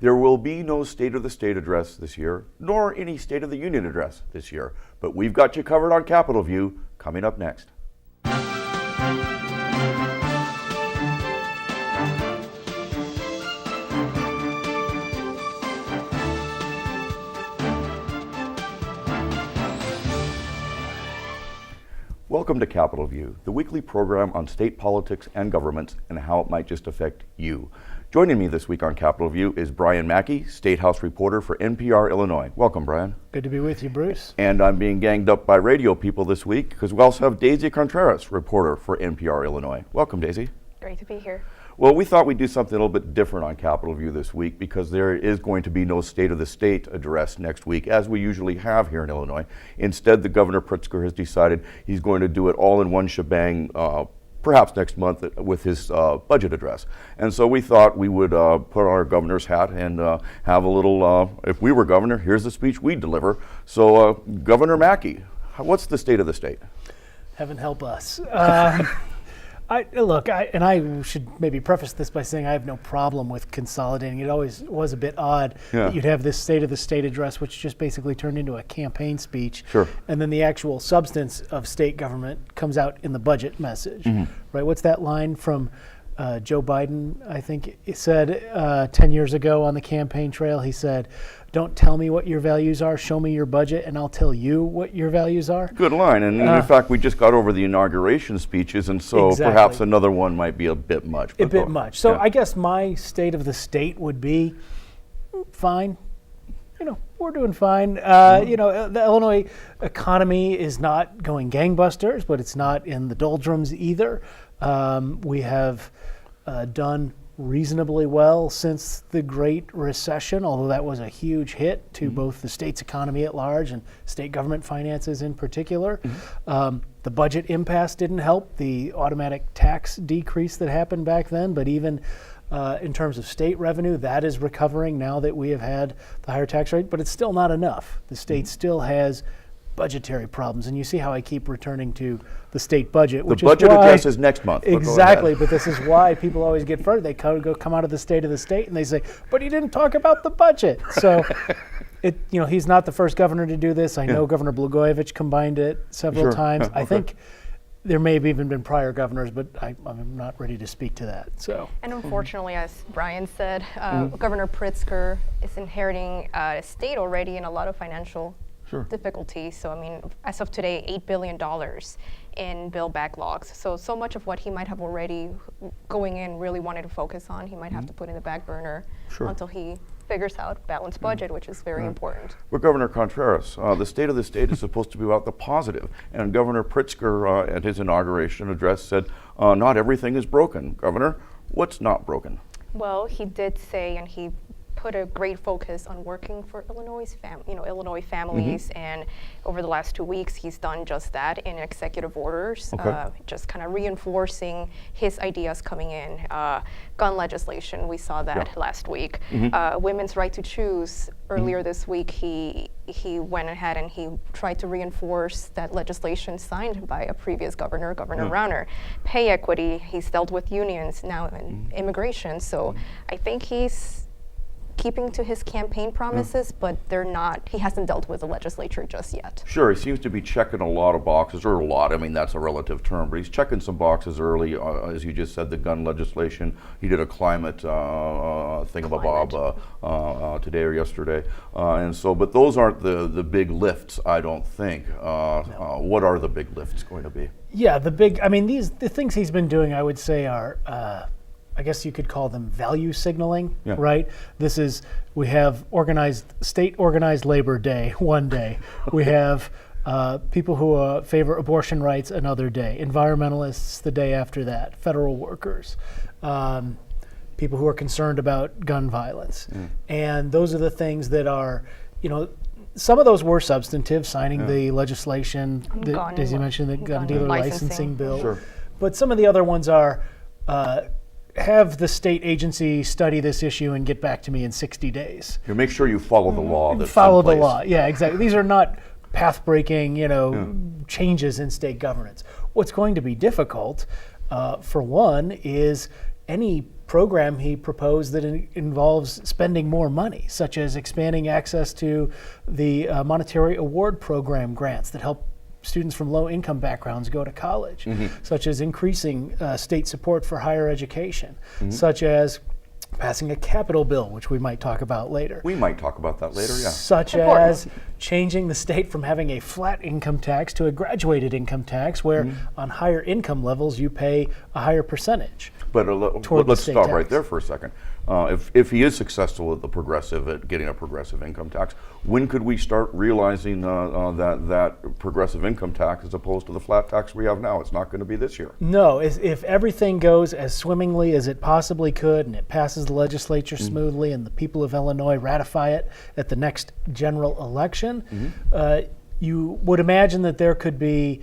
There will be no State of the State address this year, nor any State of the Union address this year. But we've got you covered on Capitol View, coming up next. Welcome to Capitol View, the weekly program on state politics and governments and how it might just affect you. Joining me this week on Capitol View is Brian Mackey, State House reporter for NPR Illinois. Welcome, Brian. Good to be with you, Bruce. And I'm being ganged up by radio people this week because we also have Daisy Contreras, reporter for NPR Illinois. Welcome, Daisy. Great to be here. Well, we thought we'd do something a little bit different on Capitol View this week because there is going to be no State of the State address next week, as we usually have here in Illinois. Instead, the Governor Pritzker has decided he's going to do it all in one shebang, perhaps next month with his budget address. And so we thought we would put on our governor's hat and have a little, if we were governor, here's the speech we'd deliver. So Governor Mackey, what's the State of the State? Heaven help us. I should maybe preface this by saying I have no problem with consolidating. It always was a bit odd that you'd have this State of the State address, which just basically turned into a campaign speech. Sure. And then the actual substance of state government comes out in the budget message. Right? What's that line from Joe Biden? I think he said 10 years ago on the campaign trail, he said, "Don't tell me what your values are, show me your budget and I'll tell you what your values are." Good line, and in fact we just got over the inauguration speeches, and so Exactly. Perhaps another one might be a bit much. A bit much. So yeah. I guess my State of the State would be fine. We're doing fine. The Illinois economy is not going gangbusters, but it's not in the doldrums either. We have done reasonably well since the Great Recession, although that was a huge hit to both the state's economy at large and state government finances in particular. The budget impasse didn't help, the automatic tax decrease that happened back then, but even in terms of state revenue, that is recovering now that we have had the higher tax rate, but it's still not enough. The state still has budgetary problems, and you see how I keep returning to the state budget. The budget address is next month. Exactly, but this is why people always get further. They come out of the State of the State and they say, "But he didn't talk about the budget." So, he's not the first governor to do this. I know Governor Blagojevich combined it several times. I think there may have even been prior governors, but I'm not ready to speak to that. So, and unfortunately, as Brian said, Governor Pritzker is inheriting a state already in a lot of financial difficulty. So, as of today, $8 billion in bill backlogs. So much of what he might have already going in really wanted to focus on, he might have to put in the back burner until he figures out balanced budget, which is very important. But Governor Contreras, the State of the State is supposed to be about the positive. And Governor Pritzker at his inauguration address said, not everything is broken. Governor, what's not broken? Well, he did say, and he put a great focus on working for Illinois families, and over the last 2 weeks, he's done just that in executive orders, just kind of reinforcing his ideas coming in. Gun legislation, we saw that last week. Women's right to choose. Earlier this week, he went ahead and he tried to reinforce that legislation signed by a previous governor, Governor Rauner. Pay equity, he's dealt with unions, now in immigration. So I think he's keeping to his campaign promises, but he hasn't dealt with the legislature just yet. Sure, he seems to be checking a lot of boxes, or a lot, that's a relative term, but he's checking some boxes early, as you just said, the gun legislation. He did a climate thingamabob today or yesterday. But those aren't the big lifts, I don't think. No. What are the big lifts going to be? Yeah, the things he's been doing, I would say, are I guess you could call them value signaling, right? We have state organized labor day one day. We have people who favor abortion rights another day. Environmentalists the day after that. Federal workers. People who are concerned about gun violence. And those are the things that are, some of those were substantive, signing the legislation that Daisy mentioned, the gun dealer licensing bill. Sure. But some of the other ones are have the state agency study this issue and get back to me in 60 days. You make sure you follow the law. Follow the law, yeah, exactly. These are not path-breaking, changes in state governance. What's going to be difficult, for one, is any program he proposed that involves spending more money, such as expanding access to the monetary award program grants that help students from low-income backgrounds go to college, such as increasing state support for higher education, such as passing a capital bill, which we might talk about later. We might talk about that later, yeah. Such as changing the state from having a flat income tax to a graduated income tax, where on higher income levels you pay a higher percentage. But toward the let's state stop tax. right there for a second. If he is successful at getting a progressive income tax, when could we start realizing that progressive income tax as opposed to the flat tax we have now? It's not going to be this year. No, if everything goes as swimmingly as it possibly could and it passes the legislature smoothly and the people of Illinois ratify it at the next general election, you would imagine that there could be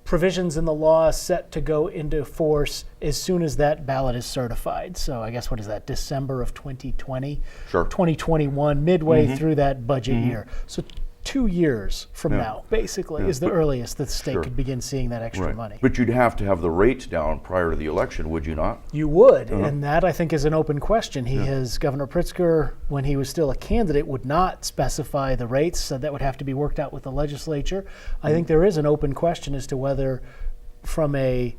provisions in the law set to go into force as soon as that ballot is certified. So I guess, what is that, December of 2020? Sure. 2021, midway through that budget year. So 2 years from now, basically, is the earliest that the state could begin seeing that extra money. But you'd have to have the rates down prior to the election, would you not? You would, and that I think is an open question. Governor Pritzker, when he was still a candidate, would not specify the rates, so that would have to be worked out with the legislature. I think there is an open question as to whether, from a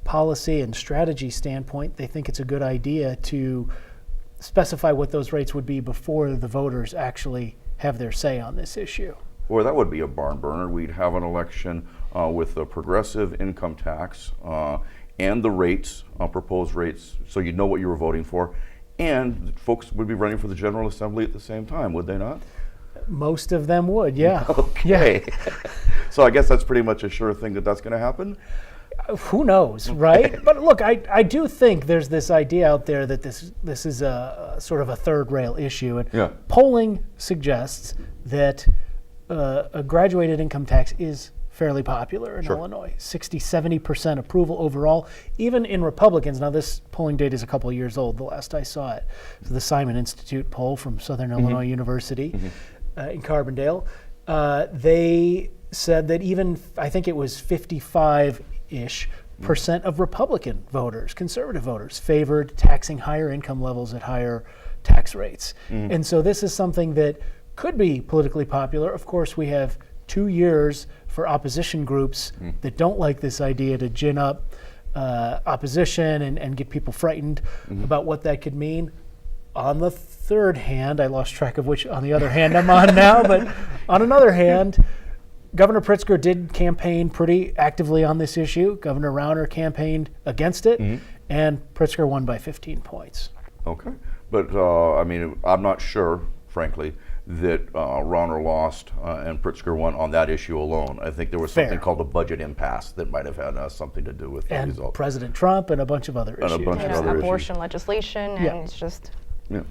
policy and strategy standpoint, they think it's a good idea to specify what those rates would be before the voters actually have their say on this issue. Well, that would be a barn burner. We'd have an election with a progressive income tax and the rates, proposed rates, so you'd know what you were voting for. And folks would be running for the General Assembly at the same time, would they not? Most of them would, yeah. Okay. So I guess that's pretty much a sure thing that that's going to happen? Who knows, right? But look, I do think there's this idea out there that this is a sort of a third rail issue, and polling suggests that a graduated income tax is fairly popular in Illinois. 60-70% approval overall, even in Republicans. Now, this polling data is a couple of years old, the last I saw it. So the Simon Institute poll from Southern Illinois University in Carbondale, they said that even, I think it was 55-ish% of Republican voters, conservative voters, favored taxing higher income levels at higher tax rates. And so this is something that could be politically popular. Of course, we have 2 years for opposition groups that don't like this idea to gin up opposition and get people frightened about what that could mean. On the third hand, I lost track of which on the other hand I'm on now, but on another hand, Governor Pritzker did campaign pretty actively on this issue. Governor Rauner campaigned against it, and Pritzker won by 15 points. Okay. But, I mean, I'm not sure, frankly, that Rauner lost and Pritzker won on that issue alone. I think there was something called a budget impasse that might have had something to do with the result. And President Trump and a bunch of other issues. Abortion legislation, and it's just... Yeah.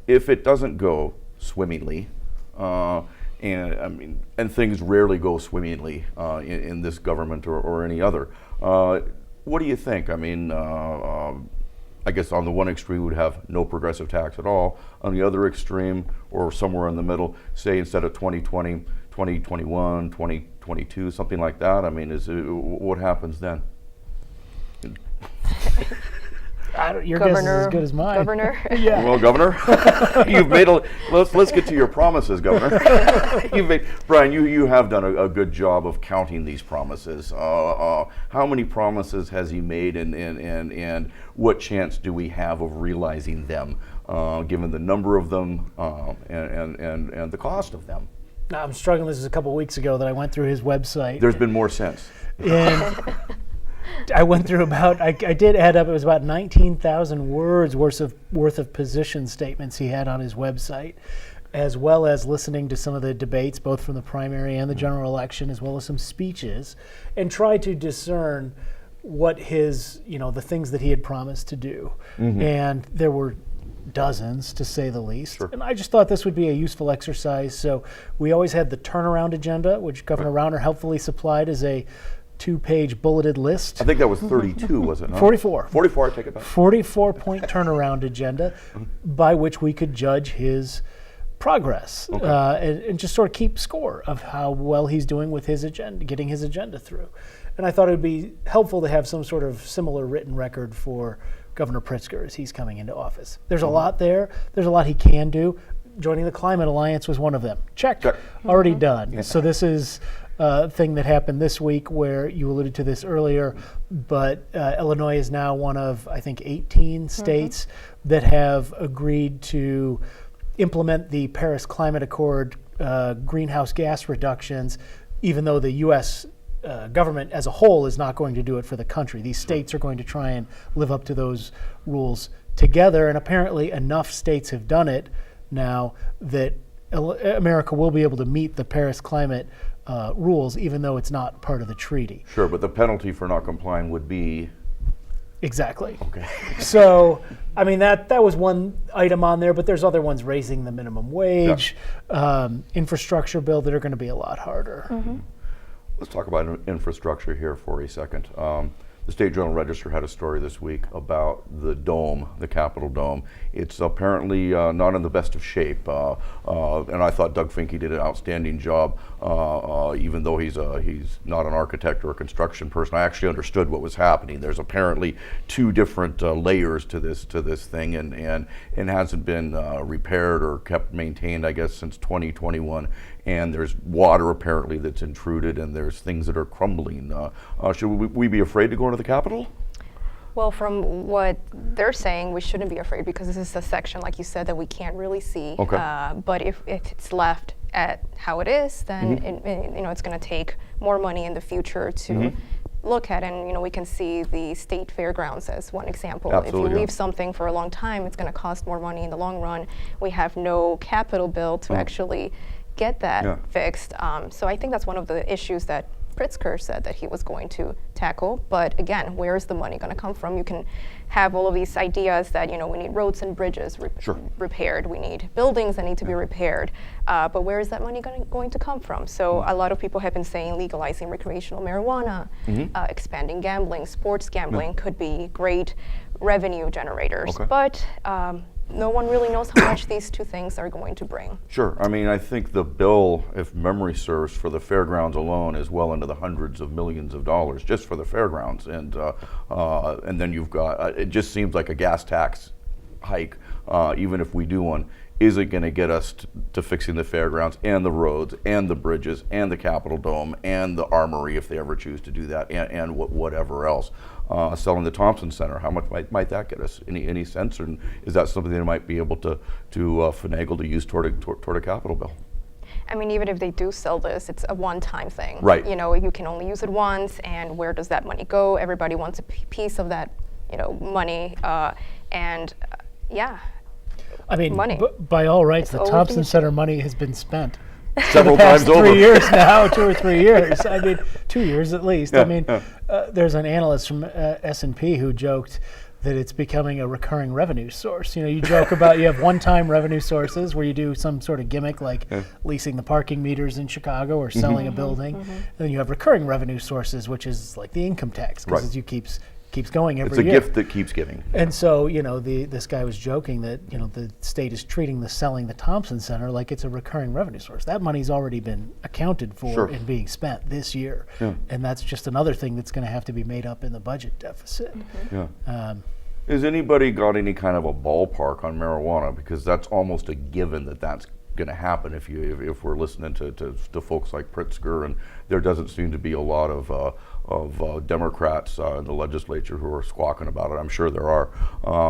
If it doesn't go swimmingly, and things rarely go swimmingly in this government or any other, what do you think? I mean, I guess on the one extreme we would have no progressive tax at all. On the other extreme, or somewhere in the middle, say instead of 2020, 2021, 2022, something like that. I mean, what happens then? Your guess is as good as mine. Governor. Yeah. Well, Governor, you've made let's get to your promises, Governor. Brian, you have done a good job of counting these promises. How many promises has he made, and what chance do we have of realizing them, given the number of them and the cost of them? Now, I'm struggling. This is a couple of weeks ago that I went through his website. There's been more since. And I went through I did add up, it was about 19,000 words worth of position statements he had on his website, as well as listening to some of the debates, both from the primary and the general election, as well as some speeches, and tried to discern what the things that he had promised to do. And there were dozens, to say the least. Sure. And I just thought this would be a useful exercise. So we always had the turnaround agenda, which Governor Rauner helpfully supplied as a 2-page bulleted list. I think that was 32, was it not? 44. 44, I take it back. 44-point turnaround agenda by which we could judge his progress and just sort of keep score of how well he's doing with his agenda, getting his agenda through. And I thought it would be helpful to have some sort of similar written record for Governor Pritzker as he's coming into office. There's a lot there. There's a lot he can do. Joining the Climate Alliance was one of them. Check. Already done. Yeah. So this is a thing that happened this week where you alluded to this earlier, but Illinois is now one of, I think, 18 states that have agreed to implement the Paris Climate Accord greenhouse gas reductions, even though the U.S. Government as a whole is not going to do it for the country. These states are going to try and live up to those rules together, and apparently enough states have done it now that America will be able to meet the Paris climate rules, even though it's not part of the treaty. Sure, but the penalty for not complying would be? Exactly. Okay. So, I mean, that was one item on there, but there's other ones, raising the minimum wage, infrastructure bill, that are going to be a lot harder. Let's talk about infrastructure here for a second. The State Journal Register had a story this week about the dome, the Capitol dome. It's apparently not in the best of shape, and I thought Doug Finke did an outstanding job, even though he's not an architect or a construction person. I actually understood what was happening. There's apparently two different layers to this thing, and hasn't been repaired or kept maintained, I guess, since 2021. And there's water apparently that's intruded, and there's things that are crumbling. Should we be afraid to go into the Capitol? Well, from what they're saying, we shouldn't be afraid because this is a section, like you said, that we can't really see. Okay. But if it's left at how it is, then it's going to take more money in the future to look at. And we can see the state fairgrounds as one example. Absolutely, if you leave something for a long time, it's going to cost more money in the long run. We have no capital bill to actually get that fixed. So I think that's one of the issues that Pritzker said that he was going to tackle. But again, where is the money going to come from? You can have all of these ideas that, we need roads and bridges repaired. We need buildings that need to be repaired. But where is that money going to come from? So a lot of people have been saying legalizing recreational marijuana, expanding gambling, sports gambling could be great revenue generators. But no one really knows how much these two things are going to bring. Sure. I mean, I think the bill, if memory serves, for the fairgrounds alone is well into the hundreds of millions of dollars just for the fairgrounds. And then you've got, it just seems like a gas tax hike, even if we do one, isn't going to get us to fixing the fairgrounds and the roads and the bridges and the Capitol Dome and the Armory, if they ever choose to do that, and whatever else. Selling the Thompson Center, how much might that get us? Any sense, or is that something they might be able to finagle to use toward a capital bill? I mean, even if they do sell this, it's a one-time thing. Right. You can only use it once, and where does that money go? Everybody wants a piece of that, money, I mean, money. By all rights, It's the Thompson Center money has been spent Several the past times over. 3 years now, 2 or 3 years. I mean, 2 years at least. I mean, there's an analyst from S&P who joked that it's becoming a recurring revenue source. You joke about you have one-time revenue sources where you do some sort of gimmick like leasing the parking meters in Chicago or selling a building. And then you have recurring revenue sources, which is like the income tax, because it keeps going every year. It's a gift that keeps giving. And so, this guy was joking that, the state is treating selling the Thompson Center like it's a recurring revenue source. That money's already been accounted for and being spent this year. And that's just another thing that's going to have to be made up in the budget deficit. Has anybody got any kind of a ballpark on marijuana? Because that's almost a given that's going to happen if we're listening to folks like Pritzker, and there doesn't seem to be a lot of Democrats in the legislature who are squawking about it. I'm sure there are,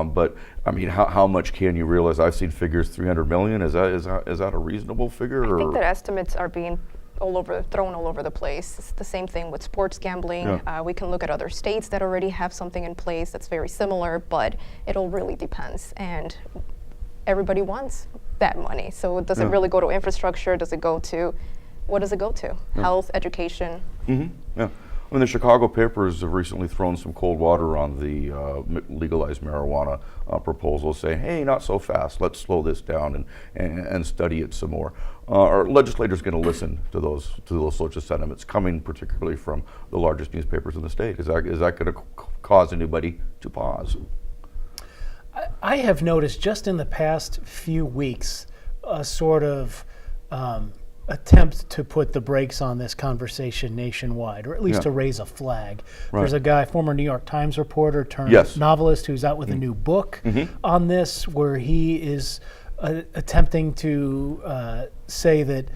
but I mean, how much can you realize? I've seen figures 300 million. Is that a reasonable figure? I think that estimates are being thrown all over the place. It's the same thing with sports gambling. We can look at other states that already have something in place that's very similar, but it all really depends. And everybody wants that money. So does it really go to infrastructure? Does it go to, what does it go to? Health, education? I mean, the Chicago papers have recently thrown some cold water on the legalized marijuana proposal, saying, hey, not so fast, let's slow this down and study it some more. Are legislators going to listen to those sorts of sentiments coming particularly from the largest newspapers in the state? Is that going to cause anybody to pause? I have noticed just in the past few weeks a sort of attempt to put the brakes on this conversation nationwide, or at least to raise a flag. Right. There's a guy, former New York Times reporter turned novelist, who's out with a new book on this, where he is attempting to say that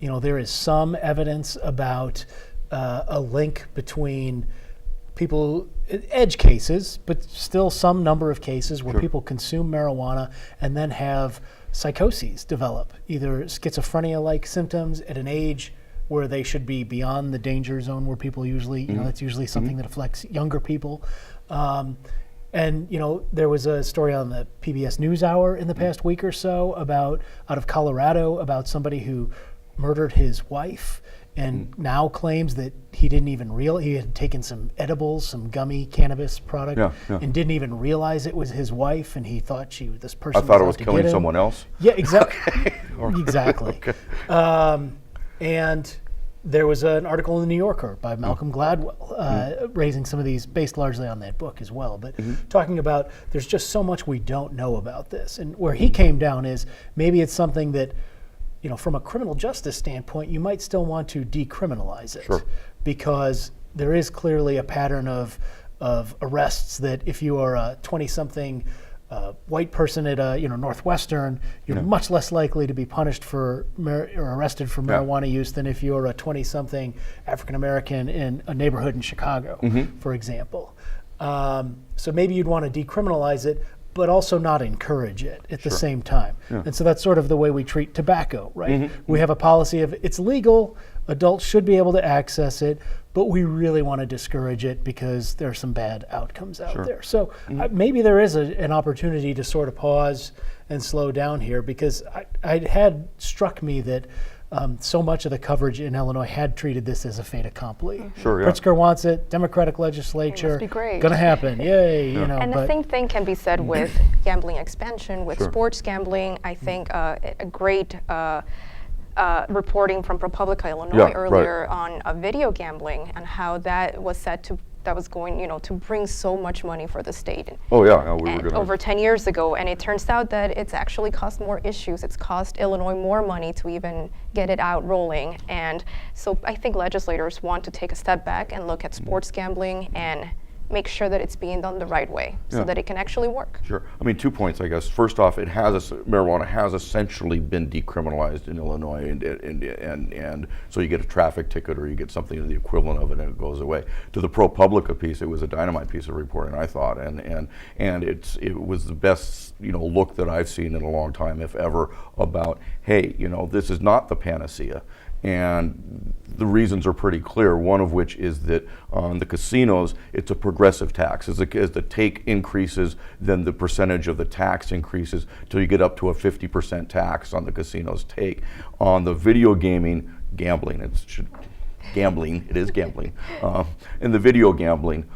there is some evidence about a link between people, edge cases, but still some number of cases where people consume marijuana and then have psychoses develop, either schizophrenia-like symptoms at an age where they should be beyond the danger zone, where people usually, that's usually something that affects younger people. And there was a story on the PBS NewsHour in the past week or so out of Colorado, about somebody who murdered his wife and now claims that he didn't even he had taken some edibles, some gummy cannabis product, and didn't even realize it was his wife, and he thought this person. I thought it was killing someone else. Yeah, exactly. Exactly. Okay. And there was an article in the New Yorker by Malcolm Gladwell raising some of these, based largely on that book as well, but talking about there's just so much we don't know about this, and where he came down is maybe it's something that, from a criminal justice standpoint, you might still want to decriminalize it, because there is clearly a pattern of arrests that if you are a 20-something white person at Northwestern, you're much less likely to be punished for or arrested for marijuana use than if you're a 20-something African American in a neighborhood in Chicago, for example. So maybe you'd want to decriminalize it, but also not encourage it at the same time. And so that's sort of the way we treat tobacco, right? We have a policy of it's legal, adults should be able to access it, but we really want to discourage it because there are some bad outcomes out there. So maybe there is an opportunity to sort of pause and slow down here, because it had struck me that so much of the coverage in Illinois had treated this as a fait accompli. Pritzker wants it, Democratic legislature, it must be great. Gonna happen, yay, And the same thing can be said with gambling expansion, with sports gambling. I think a great reporting from ProPublica Illinois earlier on video gambling, and how that was going, to bring so much money for the state. Over 10 years ago, and it turns out that it's actually caused more issues. It's cost Illinois more money to even get it out rolling. And so I think legislators want to take a step back and look at sports gambling and make sure that it's being done the right way, so that it can actually work. I mean, 2 points, I guess. First off, marijuana has essentially been decriminalized in Illinois, and so you get a traffic ticket or you get something the equivalent of it, and it goes away. To the ProPublica piece, it was a dynamite piece of reporting, I thought, and it was the best look that I've seen in a long time, if ever, about hey, this is not the panacea. And the reasons are pretty clear, one of which is that on the casinos, it's a progressive tax. As the take increases, then the percentage of the tax increases till you get up to a 50% tax on the casino's take. On the video gambling, it is gambling. In the video gambling,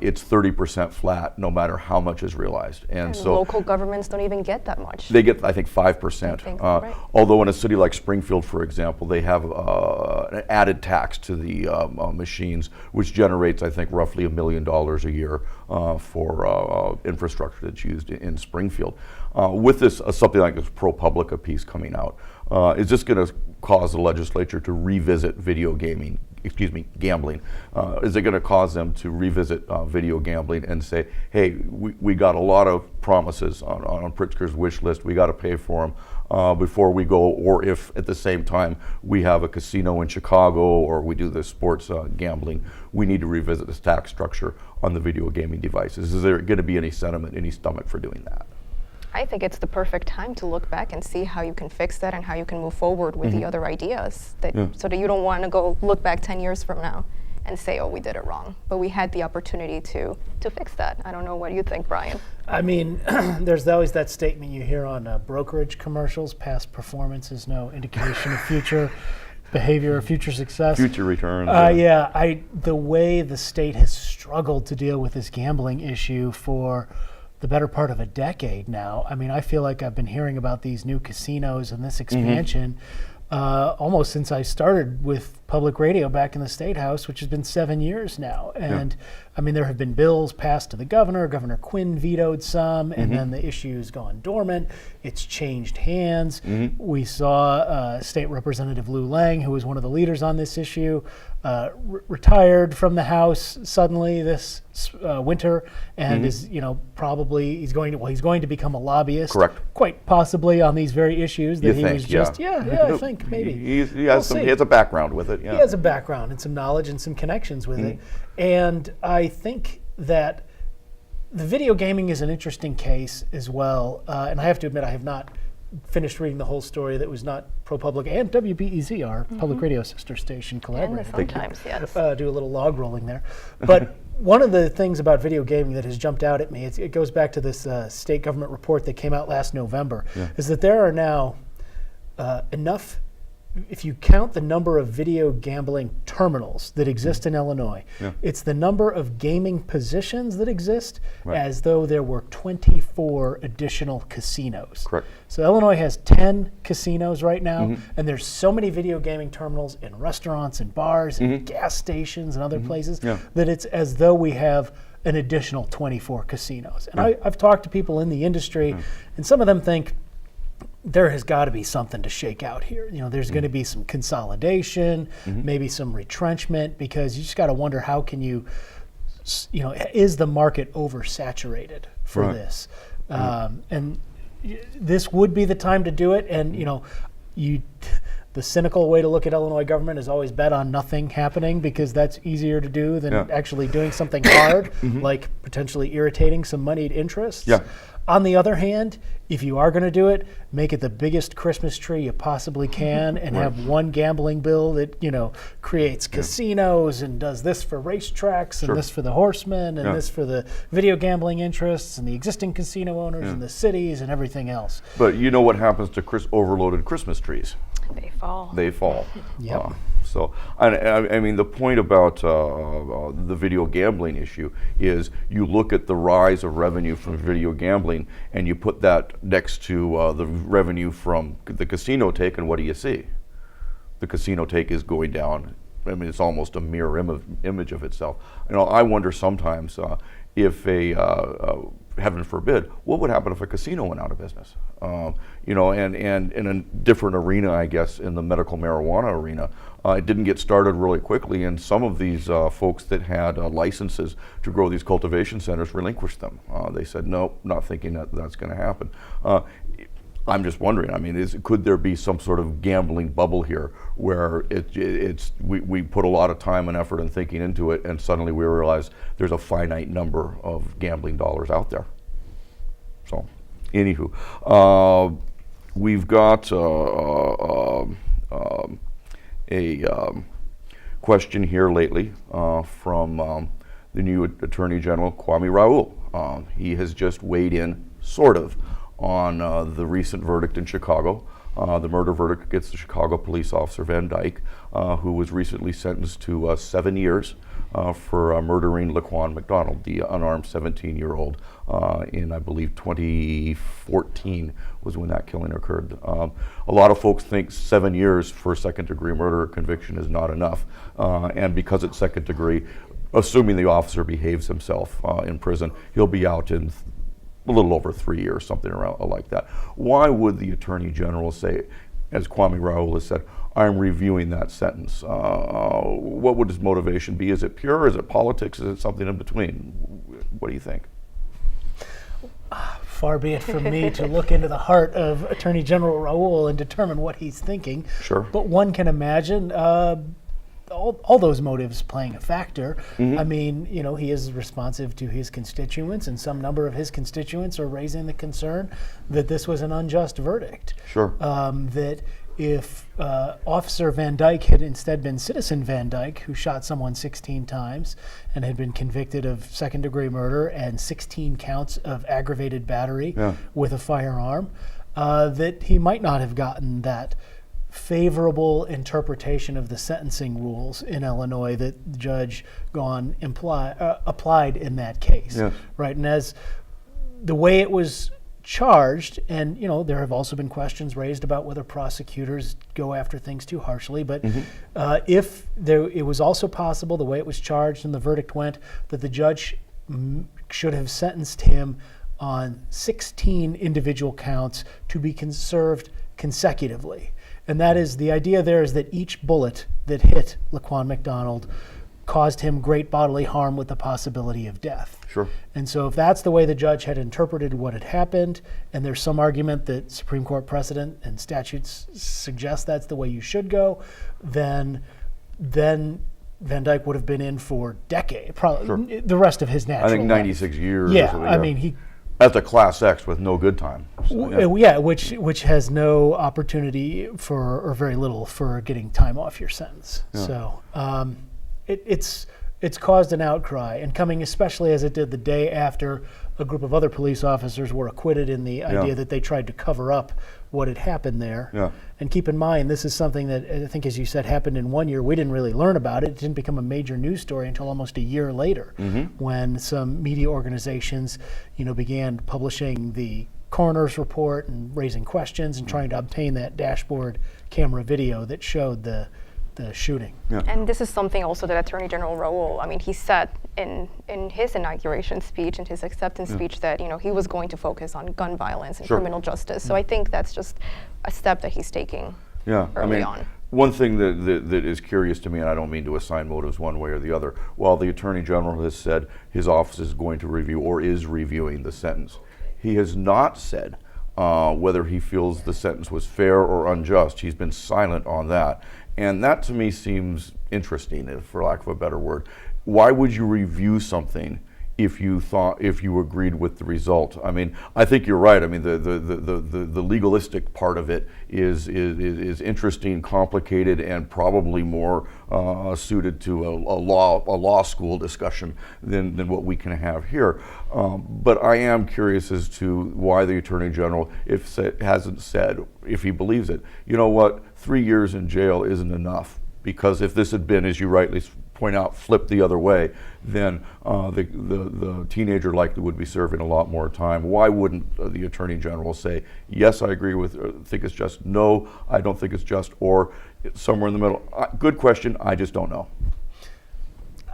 it's 30% flat, no matter how much is realized. And so local governments don't even get that much. They get, I think, 5%. Although in a city like Springfield, for example, they have an added tax to the machines, which generates, I think, roughly $1 million a year for infrastructure that's used in Springfield. With this, something like this ProPublica piece coming out, is this going to cause the legislature to revisit gambling? Is it going to cause them to revisit video gambling and say, hey, we got a lot of promises on Pritzker's wish list, we got to pay for them before we go, or if at the same time we have a casino in Chicago or we do the sports gambling, we need to revisit this tax structure on the video gaming devices. Is there going to be any sentiment, any stomach for doing that? I think it's the perfect time to look back and see how you can fix that and how you can move forward with the other ideas, so that you don't want to go look back 10 years from now and say, oh, we did it wrong. But we had the opportunity to fix that. I don't know what you think, Brian. I mean, there's always that statement you hear on brokerage commercials, past performance is no indication of future behavior or future success. Future returns. The way the state has struggled to deal with this gambling issue for the better part of a decade now. I mean, I feel like I've been hearing about these new casinos and this expansion almost since I started with public radio back in the State House, which has been 7 years now. And I mean, there have been bills passed to the governor. Governor Quinn vetoed some, and then the issue's gone dormant. It's changed hands. We saw State Representative Lou Lang, who was one of the leaders on this issue, retired from the House suddenly this winter, and is probably he's going to become a lobbyist. Correct. Quite possibly on these very issues that You he think, was just I think maybe he has a background with it. Yeah. He has a background and some knowledge and some connections with it, and I think that the video gaming is an interesting case as well. And I have to admit, I have not finished reading the whole story that was not ProPublica and WBEZ, our public radio sister station, collaborated. And sometimes, yes. Do a little log rolling there. But one of the things about video gaming that has jumped out at me, it goes back to this state government report that came out last November, is that there are now enough, if you count the number of video gambling terminals that exist in Illinois, it's the number of gaming positions that exist as though there were 24 additional casinos. Correct. So Illinois has 10 casinos right now, and there's so many video gaming terminals in restaurants and bars and gas stations and other places that it's as though we have an additional 24 casinos. And I've talked to people in the industry, and some of them think, there has got to be something to shake out here. There's going to be some consolidation, maybe some retrenchment, because you just got to wonder how can you, is the market oversaturated for this? And this would be the time to do it. And the cynical way to look at Illinois government is always bet on nothing happening, because that's easier to do than actually doing something hard, like potentially irritating some moneyed interests. On the other hand, if you are going to do it, make it the biggest Christmas tree you possibly can, and have one gambling bill that creates casinos and does this for racetracks and this for the horsemen and this for the video gambling interests and the existing casino owners and the cities and everything else. But you know what happens to overloaded Christmas trees? They fall. Yep. So, I mean, the point about the video gambling issue is you look at the rise of revenue from video gambling and you put that next to the revenue from the casino take, and what do you see? The casino take is going down. I mean, it's almost a mirror image of itself. I wonder sometimes if heaven forbid, what would happen if a casino went out of business? And in a different arena, I guess, in the medical marijuana arena, it didn't get started really quickly, and some of these folks that had licenses to grow these cultivation centers relinquished them. They said, no, not thinking that that's going to happen. I'm just wondering, I mean, could there be some sort of gambling bubble here where we put a lot of time and effort and thinking into it, and suddenly we realize there's a finite number of gambling dollars out there? So, anywho, we've got a question here lately from the new Attorney General, Kwame Raoul. He has just weighed in, sort of, on the recent verdict in Chicago, the murder verdict against the Chicago police officer Van Dyke, who was recently sentenced to 7 years for murdering Laquan McDonald, the unarmed 17-year-old, in, I believe, 2014 was when that killing occurred. A lot of folks think 7 years for second-degree murder conviction is not enough, and because it's second degree, assuming the officer behaves himself in prison, he'll be out in a little over 3 years, something around like that. Why would the Attorney General say, as Kwame Raoul has said, I'm reviewing that sentence? What would his motivation be? Is it pure? Is it politics? Is it something in between? What do you think? Far be it from me to look into the heart of Attorney General Raoul and determine what he's thinking. Sure. But one can imagine all those motives playing a factor. I mean, he is responsive to his constituents, and some number of his constituents are raising the concern that this was an unjust verdict. Sure. That if Officer Van Dyke had instead been Citizen Van Dyke, who shot someone 16 times and had been convicted of second-degree murder and 16 counts of aggravated battery with a firearm, that he might not have gotten that favorable interpretation of the sentencing rules in Illinois that the judge applied in that case, right? And as the way it was charged, and there have also been questions raised about whether prosecutors go after things too harshly, but it was also possible, the way it was charged and the verdict went, that the judge should have sentenced him on 16 individual counts to be served consecutively. And that is, the idea there is that each bullet that hit Laquan McDonald caused him great bodily harm with the possibility of death. Sure. And so if that's the way the judge had interpreted what had happened, and there's some argument that Supreme Court precedent and statutes suggest that's the way you should go, then Van Dyke would have been in for decades, probably the rest of his natural I think life. 96 years. Yeah, or so, I mean, that's a Class X with no good time. So, yeah. which has no opportunity for, or very little for, getting time off your sentence. Yeah. So it's caused an outcry, and coming especially as it did the day after a group of other police officers were acquitted in the idea that they tried to cover up what had happened there. Yeah. And keep in mind, this is something that I think, as you said, happened in 1 year. We didn't really learn about it. It didn't become a major news story until almost a year later, when some media organizations, began publishing the coroner's report and raising questions and trying to obtain that dashboard camera video that showed the shooting. Yeah. And this is something also that Attorney General Raoul, he said in his inauguration speech and his acceptance speech that he was going to focus on gun violence and criminal justice. So I think that's just a step that he's taking early on. One thing that is curious to me, and I don't mean to assign motives one way or the other, while the Attorney General has said his office is going to review or is reviewing the sentence, he has not said whether he feels the sentence was fair or unjust. He's been silent on that. And that to me seems interesting, for lack of a better word. Why would you review something if you agreed with the result? I think you're right. The legalistic part of it is interesting, complicated, and probably more suited to a law school discussion than what we can have here. But I am curious as to why the Attorney General, hasn't said, if he believes it, 3 years in jail isn't enough. Because if this had been, as you rightly point out, flipped the other way, then the teenager likely would be serving a lot more time. Why wouldn't the Attorney General say, yes, I agree with, think it's just, no, I don't think it's just, or somewhere in the middle? Good question, I just don't know.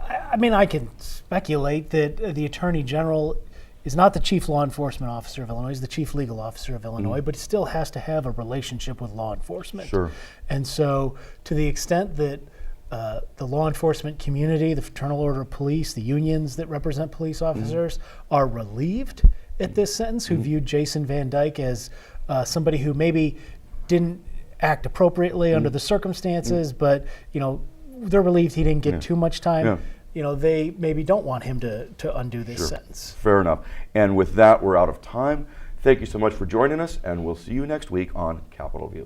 I can speculate that the Attorney General is not the chief law enforcement officer of Illinois, he's the chief legal officer of Illinois, but he still has to have a relationship with law enforcement. Sure. And so to the extent that the law enforcement community, the Fraternal Order of Police, the unions that represent police officers are relieved at this sentence, who viewed Jason Van Dyke as somebody who maybe didn't act appropriately under the circumstances, but they're relieved he didn't get too much time. Yeah. They maybe don't want him to undo this sentence. Fair enough. And with that, we're out of time. Thank you so much for joining us, and we'll see you next week on Capitol View.